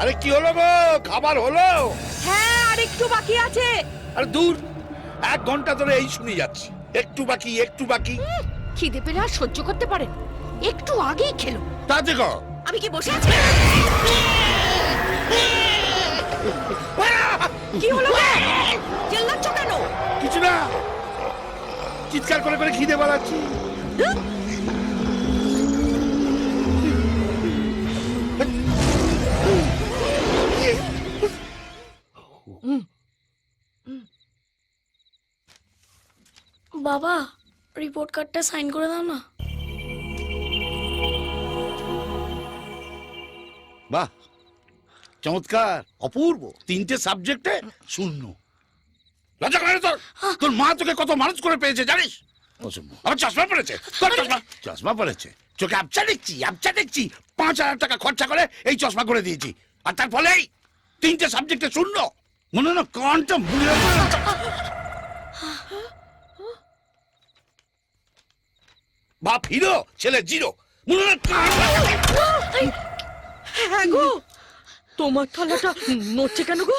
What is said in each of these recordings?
আরে কি হলো গো, খাবার হলো? হ্যাঁ, আর একটু বাকি আছে। আরে দূর, 1 ঘন্টা ধরে এই শুনে যাচ্ছি, একটু বাকি একটু বাকি। খিদে পেলে আর সহ্য করতে পারেন, একটু আগেই খেলো। তাতে গো আমি কি বসে আছি? কি হলো গো? চিল্লাচ্ছ কেন? কিছু না, চিৎকার করে করে খিদে বাড়াচ্ছি। বাবা, রিপোর্ট কার্ডটা সাইন করে দাও না। বাহ, চমৎকার, অপূর্ব। 3টে সাবজেক্টে 0। লজ্জা করে না তোর? তোর মা তোকে কত মানুষ করে পেয়েছে জানিস? আমার চশমা পড়েছে, তোর চশমা পড়েছে, চোখে আবছা দেখছি, 5,000 টাকা খরচা করে এই চশমা করে দিয়েছি, আর তার ফলেই 3টে সাবজেক্টে 0। মনে হয় না কানটা মুড়ে বাপ হিরো, ছেলে জিরো। মনে হয় কানটা। হ্যাঁ গো, তোমার থালাটা নড়ছে কেন গো?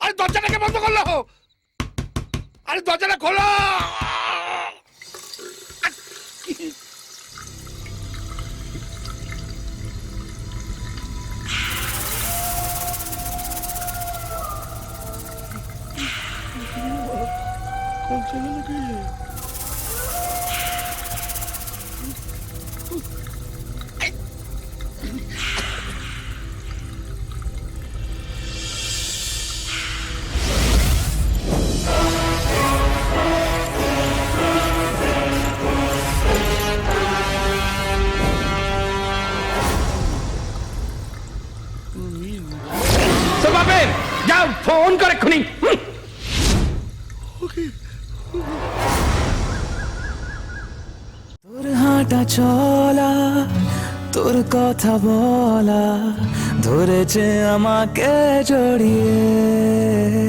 আরে দরজাটাকে বন্ধ করলো, আরে দরজাটা খোলো। যাও ফোন করে এক্ষুনি। তোর হাঁটা চলা, তোর কথা বলা ধরেছে আমাকে জড়িয়ে।